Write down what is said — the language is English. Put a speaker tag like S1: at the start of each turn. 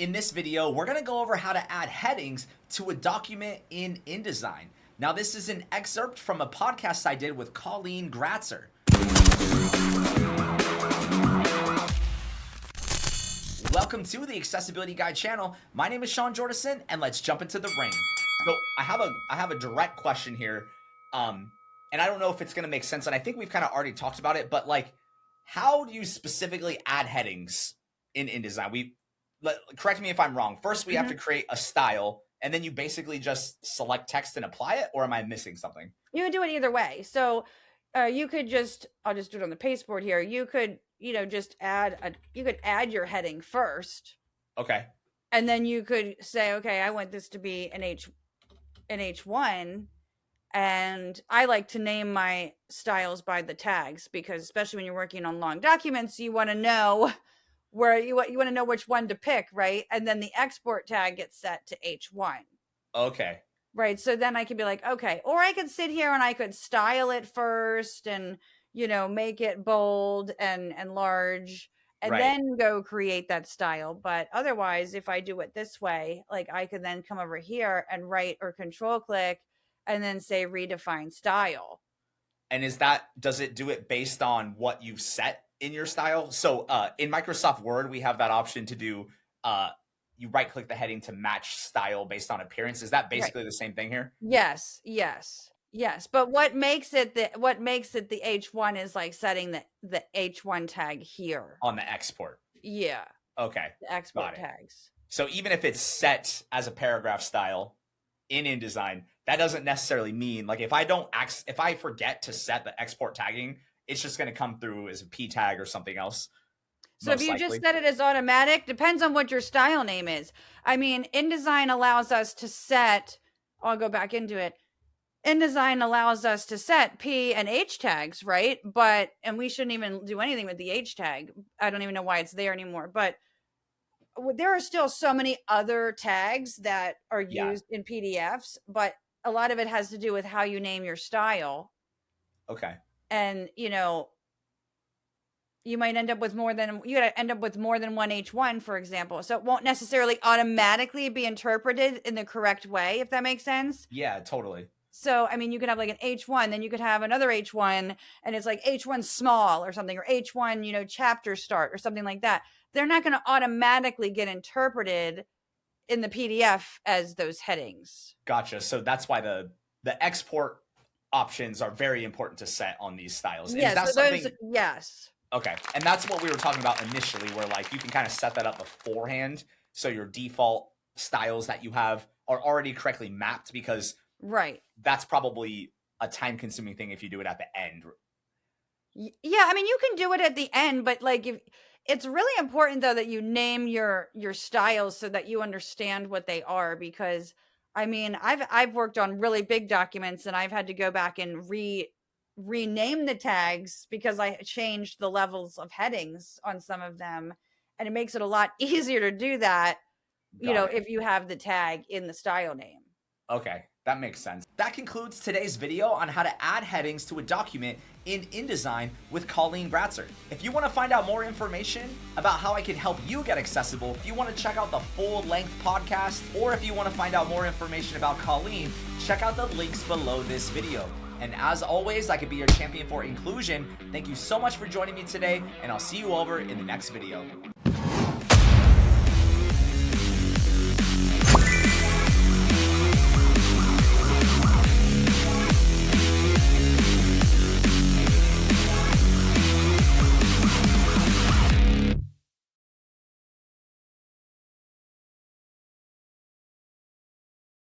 S1: In this video, we're going to go over how to add headings to a document in InDesign. Now, this is an excerpt from a podcast I did with Colleen Gratzer. Welcome to the Accessibility Guide channel. My name is Sean Jordison, and let's jump into the ring. So I have a direct question here, and I don't know if it's going to make sense, and I think we've kind of already talked about it, but like, how do you specifically add headings in InDesign? Correct me if I'm wrong. First, we have to create a style, and then you basically just select text and apply it, or am I missing something?
S2: You would do it either way. So you could just, I'll just do it on the pasteboard here. You could, just you could add your heading first.
S1: Okay.
S2: And then you could say, okay, I want this to be an H1. And I like to name my styles by the tags, because especially when you're working on long documents, you want to know where you want to know which one to pick, right? And then the export tag gets set to H1.
S1: Okay.
S2: Right. So then I could be like, okay, or I could sit here and I could style it first and, make it bold and large and then go create that style. But otherwise, if I do it this way, like I could then come over here and write or control click and then say redefine style.
S1: And does it do it based on what you've set in your style? So in Microsoft Word, we have that option to do, you right click the heading to match style based on appearance. Is that basically the same thing here?
S2: Yes. But what makes it the H1 is like setting the H1 tag here
S1: on the export.
S2: Yeah.
S1: Okay.
S2: The export tags.
S1: So even if it's set as a paragraph style in InDesign, that doesn't necessarily mean, like, if I forget to set the export tagging, it's just going to come through as a P tag or something else.
S2: So if you just set it as automatic, depends on what your style name is. I mean, InDesign allows us to set, I'll go back into it. InDesign allows us to set P and H tags, right? And we shouldn't even do anything with the H tag. I don't even know why it's there anymore, but there are still so many other tags that are used in PDFs, but a lot of it has to do with how you name your style.
S1: Okay.
S2: And, you might end up with more than one H1, for example. So it won't necessarily automatically be interpreted in the correct way, if that makes sense.
S1: Yeah, totally.
S2: So, I mean, you could have like an H1, then you could have another H1, and it's like H1 small or something, or H1, chapter start or something like that. They're not going to automatically get interpreted in the PDF as those headings.
S1: Gotcha. So that's why the export options are very important to set on these styles.
S2: Yes. Yes.
S1: Okay. And that's what we were talking about initially, where like you can kind of set that up beforehand. So your default styles that you have are already correctly mapped, because that's probably a time consuming thing if you do it at the end.
S2: Yeah. I mean, you can do it at the end, but like it's really important though that you name your styles so that you understand what they are, because I mean, I've worked on really big documents and I've had to go back and rename the tags because I changed the levels of headings on some of them, and it makes it a lot easier to do that, if you have the tag in the style name.
S1: Okay, that makes sense. That concludes today's video on how to add headings to a document in InDesign with Colleen Gratzer. If you want to find out more information about how I can help you get accessible, if you want to check out the full-length podcast, or if you want to find out more information about Colleen, check out the links below this video. And as always, I could be your champion for inclusion. Thank you so much for joining me today, and I'll see you over in the next video.